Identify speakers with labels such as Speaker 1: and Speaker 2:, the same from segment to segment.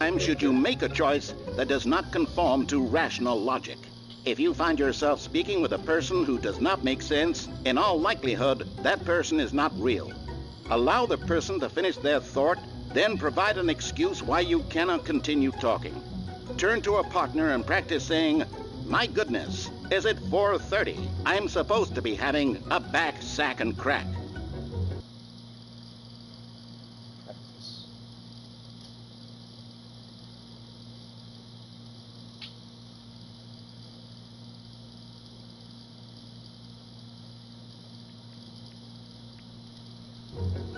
Speaker 1: time should you make a choice that does not conform to rational logic. If you find yourself speaking with a person who does not make sense, in all likelihood, that person is not real. Allow the person to finish their thought, then provide an excuse why you cannot continue talking. Turn to a partner and practice saying, "My goodness, is it 4:30? I'm supposed to be having a back, sack, and crack."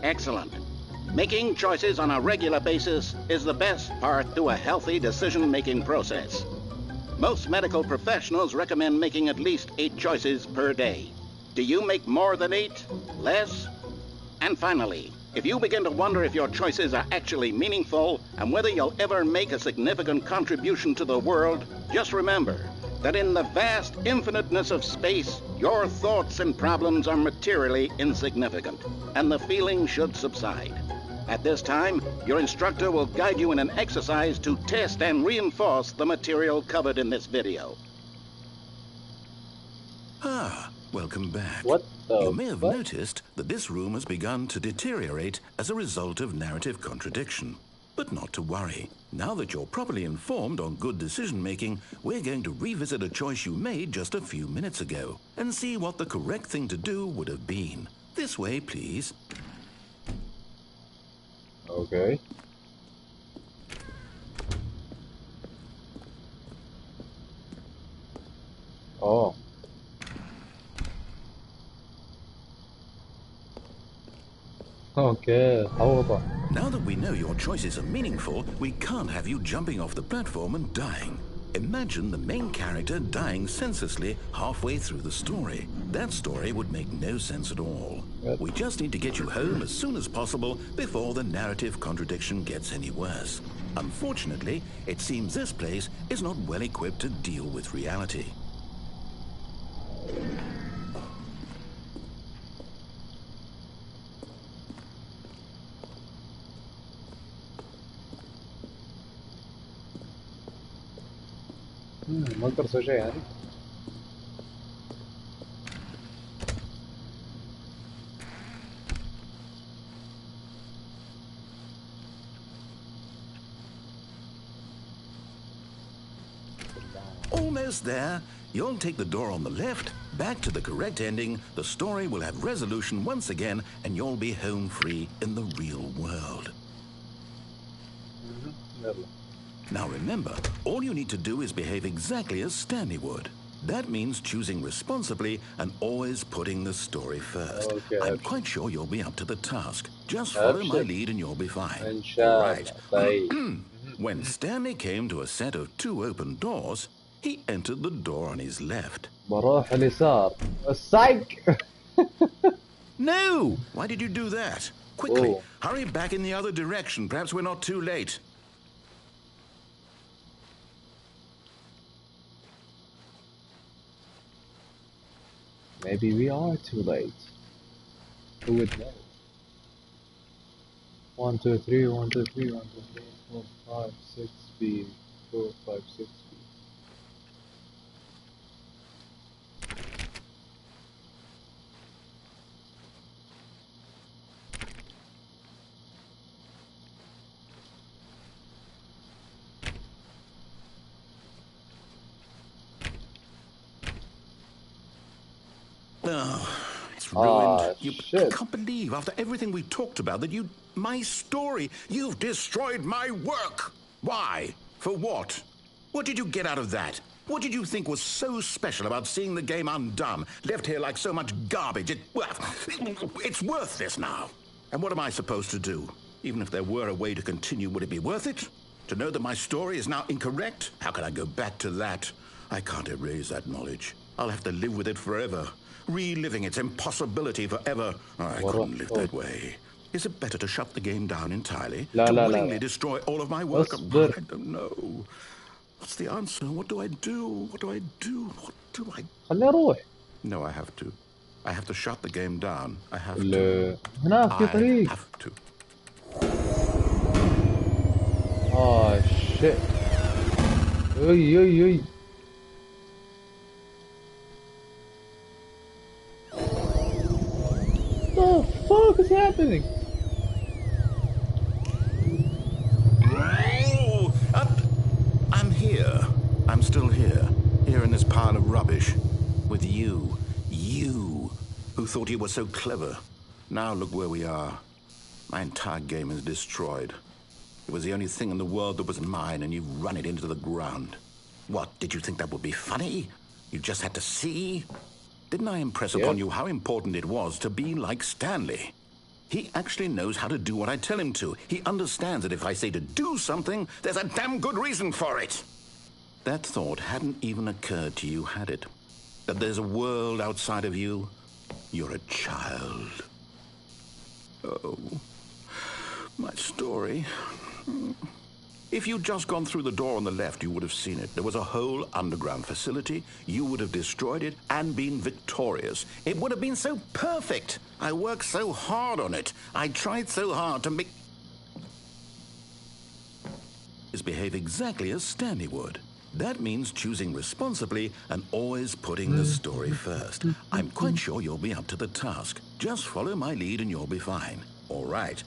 Speaker 1: Excellent. Making choices on a regular basis is the best part to a healthy decision-making process. Most medical professionals recommend making at least 8 choices per day. Do you make more than 8? Less? And finally, if you begin to wonder if your choices are actually meaningful and whether you'll ever make a significant contribution to the world, just remember that in the vast infiniteness of space, your thoughts and problems are materially insignificant, and the feeling should subside. At this time, your instructor will guide you in an exercise to test and reinforce the material covered in this video.
Speaker 2: Welcome back.
Speaker 3: What the
Speaker 2: You may have
Speaker 3: fuck?
Speaker 2: noticed that this room has begun to deteriorate as a result of narrative contradiction. But not to worry. Now that you're properly informed on good decision-making, we're going to revisit a choice you made just a few minutes ago and see what the correct thing to do would have been. This way, please.
Speaker 3: Okay. Oh. Okay, حوضة.
Speaker 2: Now that we know your choices are meaningful, we can't have you jumping off the platform and dying. Imagine the main character dying senselessly halfway through the story. That story would make no sense at all.
Speaker 3: Yep.
Speaker 2: We just need to get you home as soon as possible before the narrative contradiction gets any worse. Unfortunately, it seems this place is not well equipped to deal with reality.
Speaker 3: ما اقدر اسوي شيء يعني.
Speaker 2: Almost there. You'll take the door on the left, back to the correct ending, the story will have resolution once again, and you'll be home free in the real world.
Speaker 3: يلا.
Speaker 2: Now remember, all you need to do is behave exactly as Stanley would. That means choosing responsibly and always putting the story first.
Speaker 3: Okay,
Speaker 2: I'm
Speaker 3: abshir.
Speaker 2: quite sure you'll be up to the task. Just follow my
Speaker 3: Abshir.
Speaker 2: lead and you'll be fine.
Speaker 3: إن شاء
Speaker 2: Right.
Speaker 3: الله. طيب.
Speaker 2: When Stanley came to a set of 2 open doors, he entered the door on his left.
Speaker 3: بروح اليسار. الصق.
Speaker 2: No! Why did you do that? Quickly,
Speaker 3: Oh.
Speaker 2: hurry back in the other direction. Perhaps we're not too late.
Speaker 3: Maybe we are too late. Who would know? 1, 2, 3, 1, 2, 3, 1, 2, 3, 4, 5, 6, B, 4, 5, 6, B.
Speaker 2: Oh, it's ruined.
Speaker 3: Ah,
Speaker 2: I
Speaker 3: shit.
Speaker 2: can't believe, after everything we talked about, that my story, you've destroyed my work. Why? For what? What did you get out of that? What did you think was so special about seeing the game undone, left here like so much garbage? It's worthless now. And what am I supposed to do? Even if there were a way to continue, would it be worth it? To know that my story is now incorrect? How can I go back to that? I can't erase that knowledge. I'll have to live with it forever. Reliving its impossibility forever. I couldn't live that way. Is it better to shut the game down entirely? To willingly destroy all of my work? I don't know. What's the answer? What do I do? What do I do? What do I...
Speaker 3: خليه يروح.
Speaker 2: No, I have to. I have to shut the game down. I have to.
Speaker 3: هناك في
Speaker 2: I
Speaker 3: طريق.
Speaker 2: have to.
Speaker 3: Oh shit. Oi, oi, oi. What the fuck is happening?
Speaker 2: Oh, I'm here. I'm still here. Here in this pile of rubbish. With you. You. Who thought you were so clever. Now look where we are. My entire game is destroyed. It was the only thing in the world that was mine, and you've run it into the ground. What, did you think that would be funny? You just had to see? Didn't I impress upon you how important it was to be like Stanley? He actually knows how to do what I tell him to. He understands that if I say to do something, there's a damn good reason for it. That thought hadn't even occurred to you, had it? That there's a world outside of you? You're a child. Oh, my story. If you'd just gone through the door on the left, you would have seen it. There was a whole underground facility. You would have destroyed it and been victorious. It would have been so perfect. I worked so hard on it. I tried so hard to make... behave exactly as Stanley would. That means choosing responsibly and always putting the story first. I'm quite sure you'll be up to the task. Just follow my lead and you'll be fine. All right.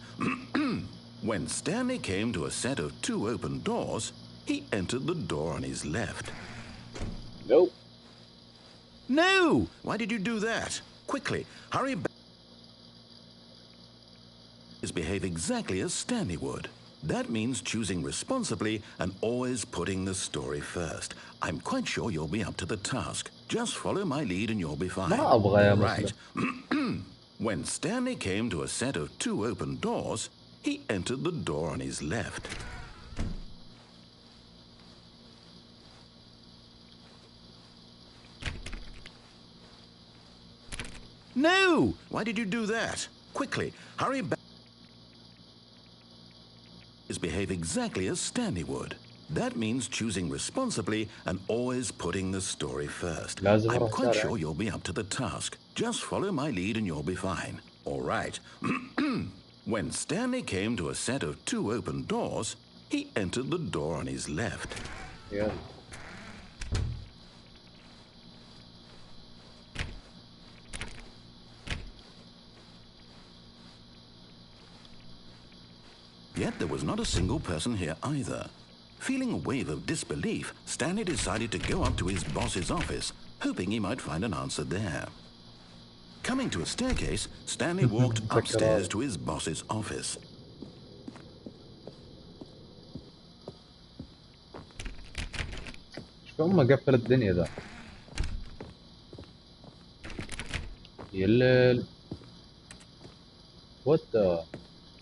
Speaker 2: When Stanley came to a set of 2 open doors, he entered the door on his left.
Speaker 3: Nope.
Speaker 2: No! Why did you do that? Quickly, hurry back. Behave exactly as Stanley would. That means choosing responsibly and always putting the story first. I'm quite sure you'll be up to the task. Just follow my lead and you'll be fine.
Speaker 3: ما أبغى يا
Speaker 2: Right.
Speaker 3: مسلم.
Speaker 2: When Stanley came to a set of 2 open doors, he entered the door on his left. No! Why did you do that? Quickly, hurry back. Behave exactly as Stanley would. That means choosing responsibly and always putting the story first.
Speaker 3: لازم
Speaker 2: I'm
Speaker 3: أروح
Speaker 2: quite
Speaker 3: شارع.
Speaker 2: sure you'll be up to the task. Just follow my lead and you'll be fine. All right. When Stanley came to a set of 2 open doors, he entered the door on his left.
Speaker 3: Yeah.
Speaker 2: Yet there was not a single person here either. Feeling a wave of disbelief, Stanley decided to go up to his boss's office, hoping he might find an answer there. Coming to a staircase, Stanley walked upstairs to his boss's office.
Speaker 3: شلون ما قفل الدنيا ذا؟ يلل. What the?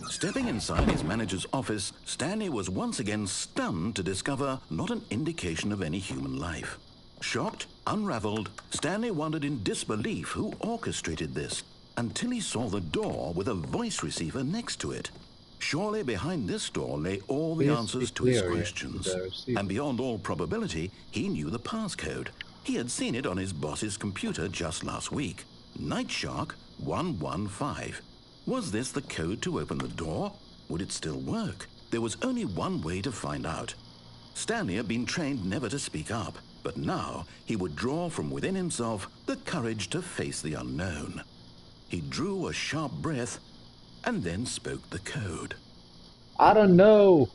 Speaker 2: Stepping inside his manager's office, Stanley was once again stunned to discover not an indication of any human life. Shocked, unraveled, Stanley wondered in disbelief who orchestrated this, until he saw the door with a voice receiver next to it. Surely behind this door lay all the answers to his questions. And beyond all probability, he knew the passcode. He had seen it on his boss's computer just last week. Night Shark 115. Was this the code to open the door? Would it still work? There was only one way to find out. Stanley had been trained never to speak up, but now he would draw from within himself the courage to face the unknown. He drew a sharp breath and then spoke the code.
Speaker 3: I don't know.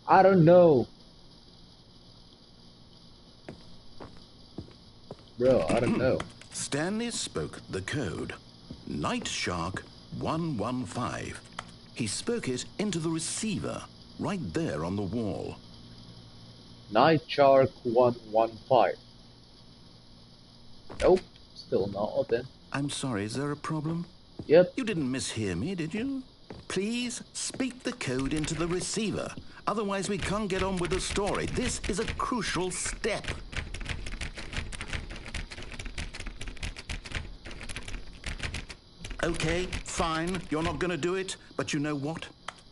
Speaker 3: I don't know. Bro, I don't know.
Speaker 2: Stanley spoke the code. Night Shark 115. He spoke it into the receiver, right there on the wall.
Speaker 3: Night Shark 115. Nope, still not open.
Speaker 2: I'm sorry, is there a problem?
Speaker 3: Yep.
Speaker 2: You didn't mishear me, did you? Please speak the code into the receiver. Otherwise we can't get on with the story. This is a crucial step. Okay, fine, you're not going to do it, but you know what?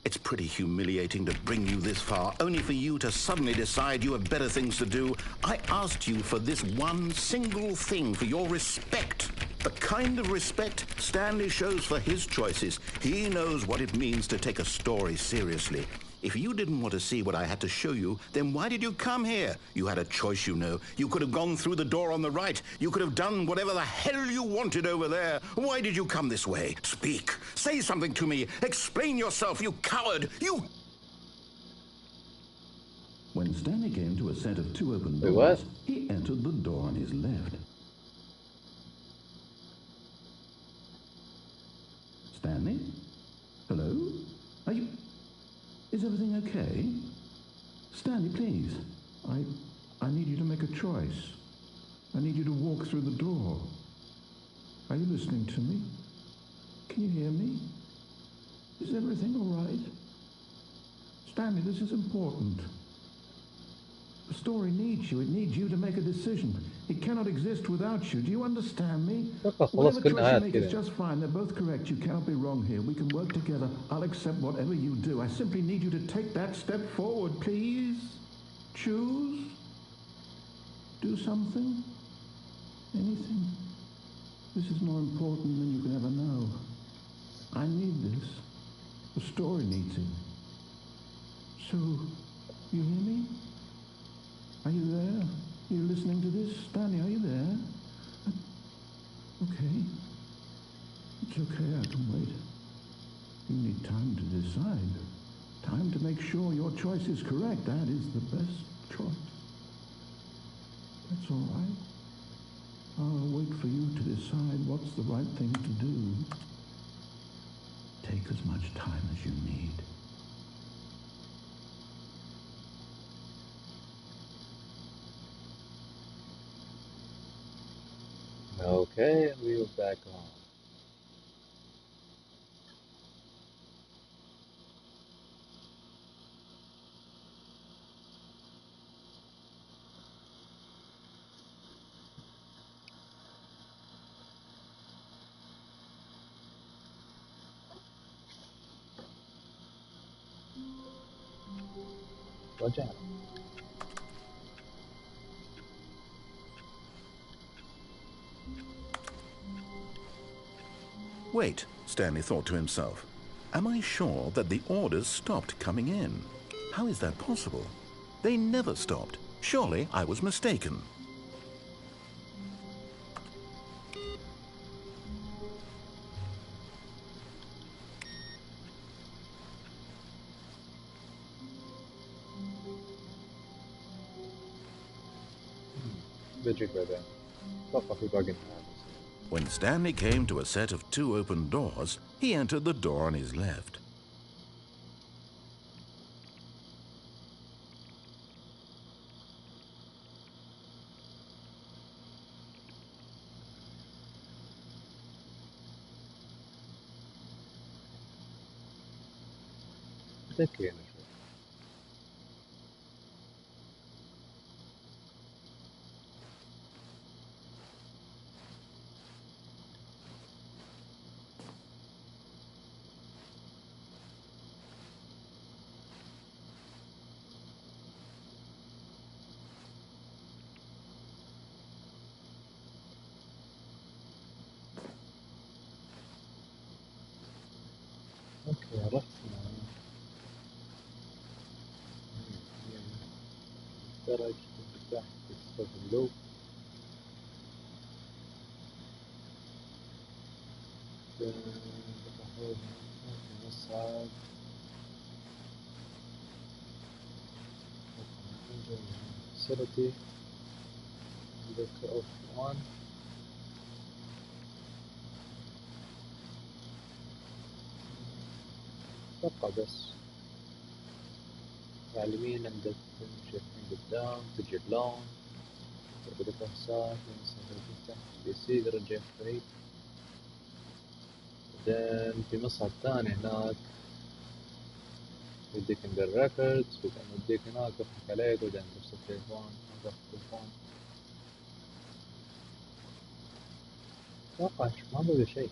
Speaker 2: It's pretty humiliating to bring you this far, only for you to suddenly decide you have better things to do. I asked you for this one single thing, for your respect. The kind of respect Stanley shows for his choices. He knows what it means to take a story seriously. If you didn't want to see what I had to show you, then why did you come here? You had a choice, you know. You could have gone through the door on the right. You could have done whatever the hell you wanted over there. Why did you come this way? Speak. Say something to me. Explain yourself, you coward. You... When Stanley came to a set of 2 open
Speaker 3: Wait,
Speaker 2: doors,
Speaker 3: what?
Speaker 2: he entered the door on his left. Stanley? Hello? Are you... Is everything okay? Stanley, please. I need you to make a choice. I need you to walk through the door. Are you listening to me? Can you hear me? Is everything all right? Stanley, this is important. The story needs you. It needs you to make a decision. It cannot exist without you. Do you understand me?
Speaker 3: اتوقع خلاص
Speaker 2: Whatever
Speaker 3: كل
Speaker 2: choice you
Speaker 3: نهايات
Speaker 2: make is
Speaker 3: كذا.
Speaker 2: just fine. They're both correct. You cannot be wrong here. We can work together. I'll accept whatever you do. I simply need you to take that step forward, please. Choose. Do something. Anything. This is more important than you can ever know. I need this. The story needs it. So, you hear me? Are you there? Are you listening to this? Stanley, are you there? Okay. It's okay, I can wait. You need time to decide. Time to make sure your choice is correct. That is the best choice. That's all right. I'll wait for you to decide what's the right thing to do. Take as much time as you need.
Speaker 3: Okay, and we are back on. رجعنا.
Speaker 2: Wait, Stanley thought to himself. Am I sure that the orders stopped coming in? How is that possible? They never stopped. Surely I was mistaken.
Speaker 3: بجيك بعدين. اتوقع في باقي نهايات.
Speaker 2: When Stanley came to a set of 2 open doors, he entered the door on his left.
Speaker 3: متأكد شوي. اوكي عرفنا. درج تفتح تفتح اللوب. نصعد. facility. look off on. اتوقع بس على اليمين عندك تمشي قدام تجي اللون تربط الفحصات تفتح بي سي درجة فريد. بعدين في مصعد ثاني هناك يديك عند الريكوردز. بعدين يديك هناك يضحك عليك. بعدين تمسك التليفون تفتح التليفون. اتوقع ما بقى شيء.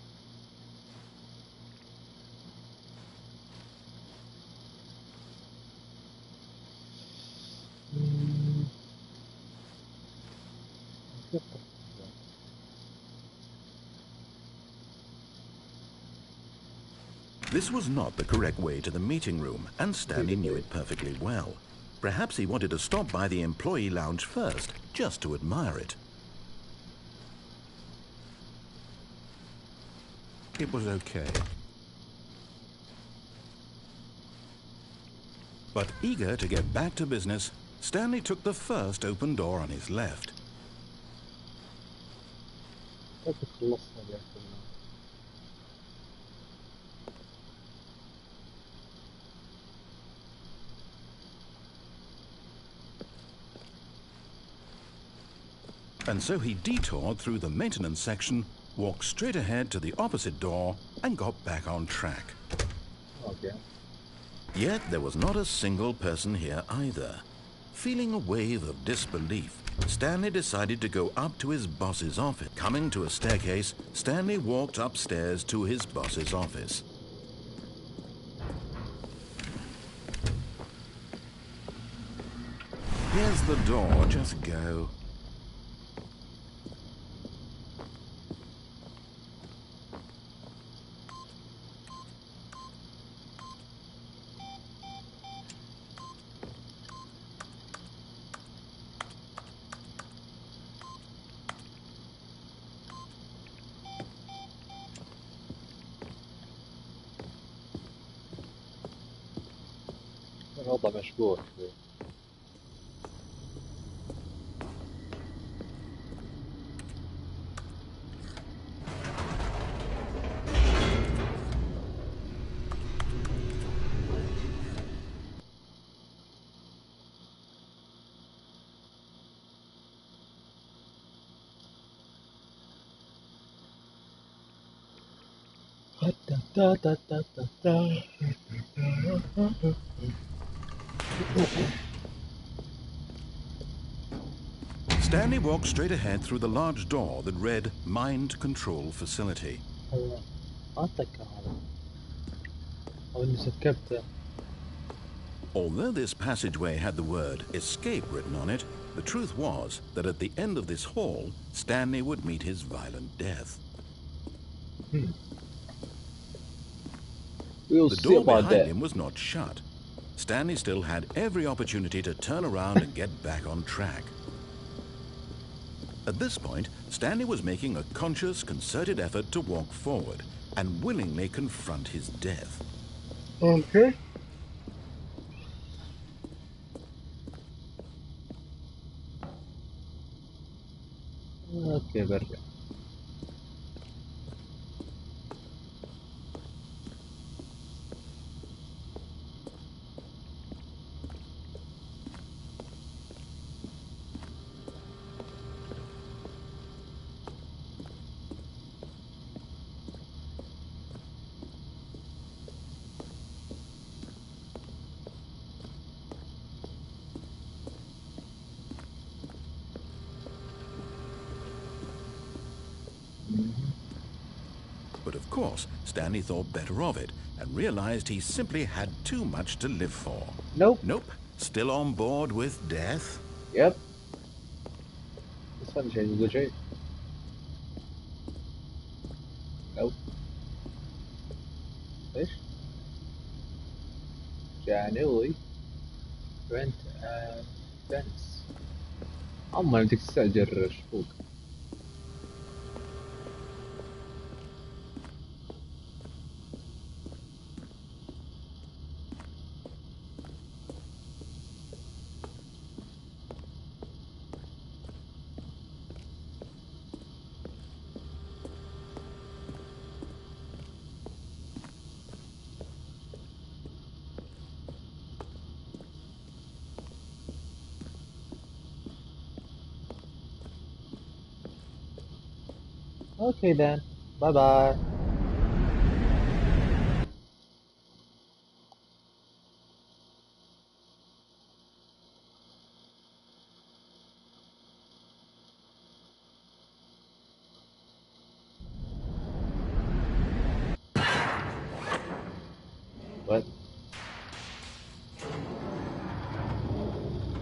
Speaker 2: This was not the correct way to the meeting room, and Stanley knew it perfectly well. Perhaps he wanted to stop by the employee lounge first, just to admire it. It was okay. But eager to get back to business, Stanley took the first open door on his left. And so he detoured through the maintenance section, walked straight ahead to the opposite door, and got back on track.
Speaker 3: Okay.
Speaker 2: Yet there was not a single person here either. Feeling a wave of disbelief, Stanley decided to go up to his boss's office. Coming to a staircase, Stanley walked upstairs to his boss's office. Here's the door, just go.
Speaker 3: الوضع مشبوك.
Speaker 2: Stanley walked straight ahead through the large door that read Mind Control Facility. Although this passageway had the word Escape written on it, the truth was that at the end of this hall, Stanley would meet his violent death.
Speaker 3: We'll
Speaker 2: the
Speaker 3: see
Speaker 2: door
Speaker 3: about
Speaker 2: behind
Speaker 3: that.
Speaker 2: him was not shut. Stanley still had every opportunity to turn around and get back on track. At this point, Stanley was making a conscious, concerted effort to walk forward and willingly confront his death.
Speaker 3: Okay. اوكي برجع.
Speaker 2: But of course, Stanley thought better of it and realized he simply had too much to live for.
Speaker 3: Nope.
Speaker 2: Nope. Still on board with death?
Speaker 3: Yep. بس هذا شيء يقول شيء. Nope. ايش؟ جانوي رنت فنس. اما انت تستأجر شقوق. Okay then. Bye bye. What?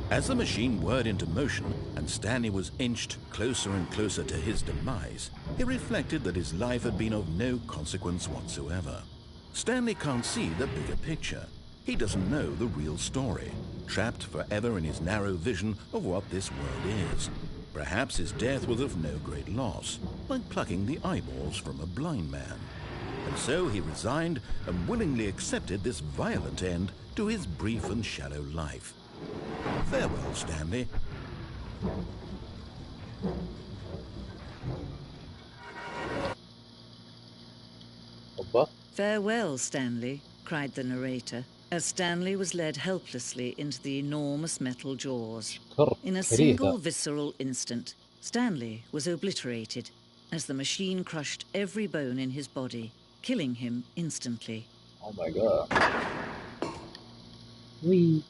Speaker 2: As the machine whirred into motion and Stanley was inched closer and closer to his demise, he reflected that his life had been of no consequence whatsoever. Stanley can't see the bigger picture. He doesn't know the real story, trapped forever in his narrow vision of what this world is. Perhaps his death was of no great loss, like plucking the eyeballs from a blind man. And so he resigned and willingly accepted this violent end to his brief and shallow life. Farewell, Stanley.
Speaker 3: Opa.
Speaker 4: "Farewell, Stanley," cried the narrator, as Stanley was led helplessly into the enormous metal jaws. In a single visceral instant, Stanley was obliterated as the machine crushed every bone in his body, killing him instantly.
Speaker 3: Oh my god. Wee.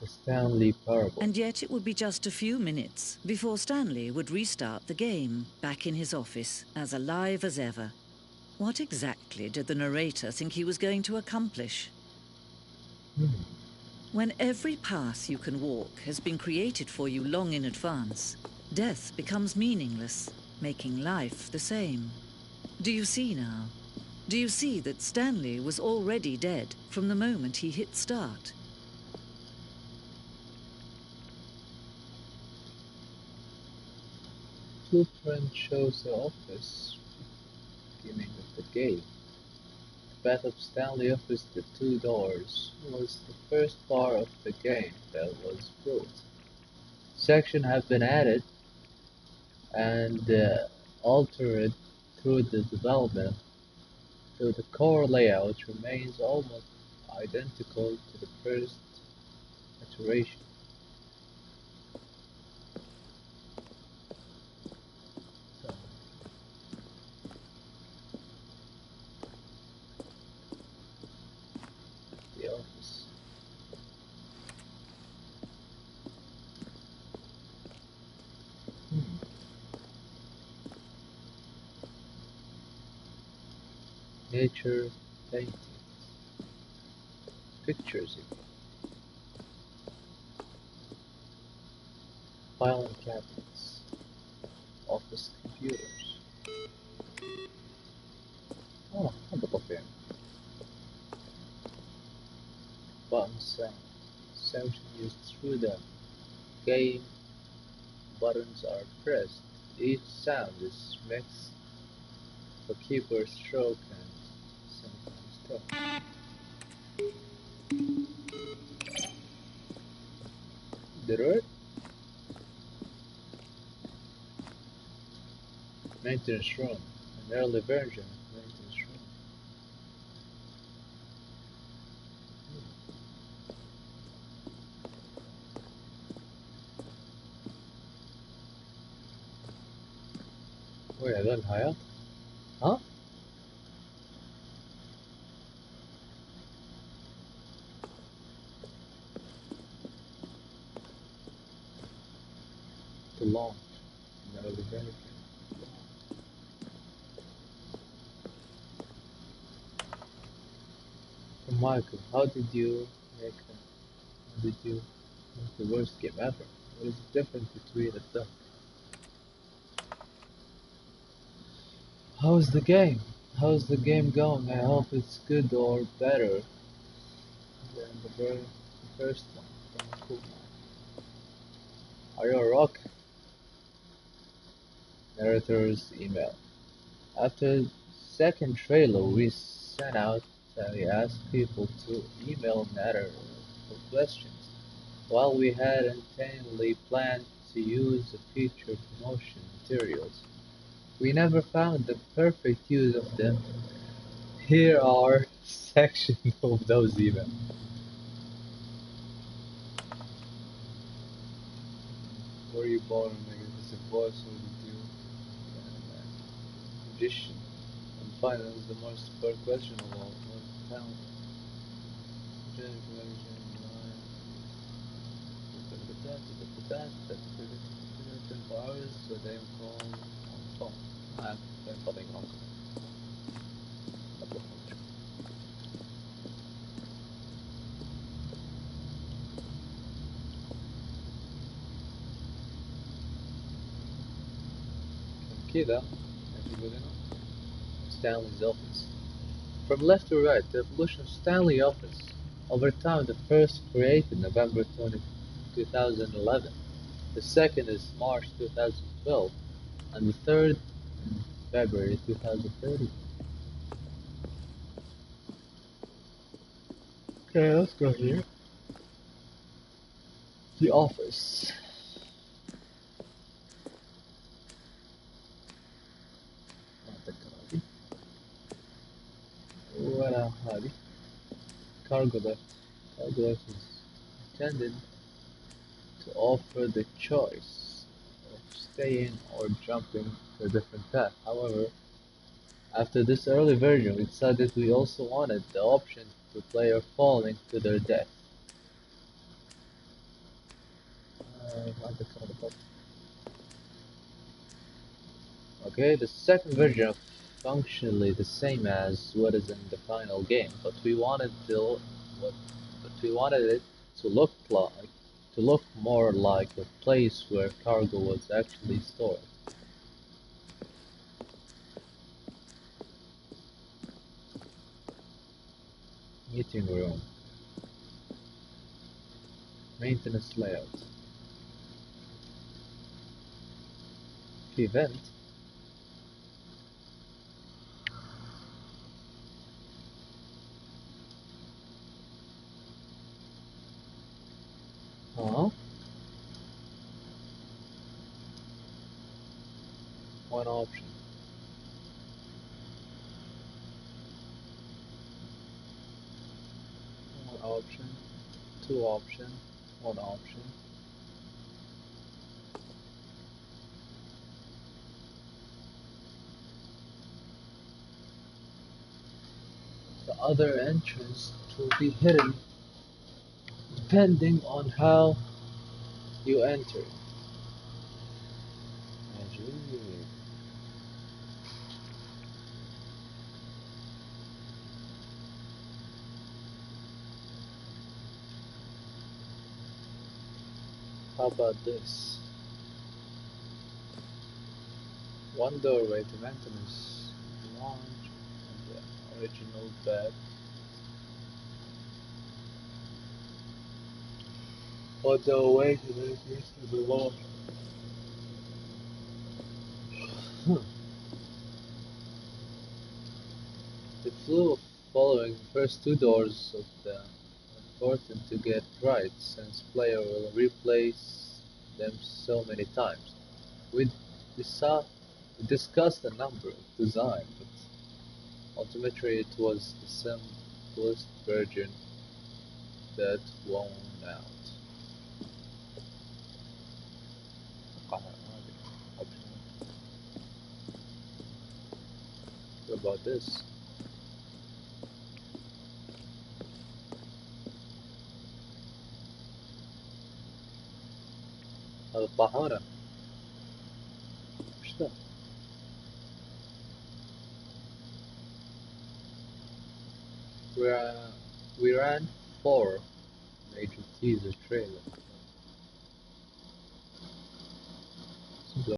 Speaker 3: The Stanley Parable.
Speaker 4: And yet it would be just a few minutes before Stanley would restart the game, back in his office, as alive as ever. What exactly did the narrator think he was going to accomplish? When every path you can walk has been created for you long in advance, death becomes meaningless, making life the same. Do you see now? Do you see that Stanley was already dead from the moment he hit start?
Speaker 3: Blueprint shows the office beginning of the game. The path of Stanley office, the two doors, was the first part of the game that was built. Sections have been added and altered through the development, though the core layout remains almost identical to the first iteration. So, the office. Nature paintings, pictures, filing cabinets, office computers. Oh, هذا طبيعي. Button sound. Sound used through the game. Buttons are pressed. Each sound is mixed for keyboard stroke and sometimes tone. Did it? Maintenance room. An early version of maintenance room. وين هذا الحياة؟ ها؟ To launch. An early version. Michael, how did you make the worst game ever? What is the difference between a duck? How's the game? How's the game going? I hope it's good or better than the first one. From Cool Man. Are you a rock? Narrator's email. After the second trailer, we sent out we asked people to email Narrator for questions. While we had intentionally planned to use the feature promotion materials, we never found the perfect use of them. Here are sections of those emails. Were you born in a magnificent voice or did you magician? And finally, the most important question of all, what talent? So they call on phone. I'm calling on. كذا good enough. Stanley's office. From left to right, the evolution of Stanley office. Over time, the first created November 2011, the second is March 2012, and the third in February 2030. Okay, let's go here. The office. ولا هذه cargo lift. Cargo lift is intended to offer the choice of staying or jumping to a different path. However, after this early version, we decided we also wanted the option to player falling to their death. Okay, the second version is functionally the same as what is in the final game, but we wanted it to look more like a place where cargo was actually stored. Meeting room. Maintenance layout. Event. One option. One option. Two option. One option. The other entrance will be hidden depending on how you enter. How about this? One doorway to maintenance lounge and the original bed. One doorway to maintenance to the lounge. The flow of following the first two doors of the important to get right, since player will replace them so many times. We discussed a number of designs, but ultimately it was the simplest version that won out. What about this? هذا الطاحونة وش ذا؟ We ran 4 major teaser trailers.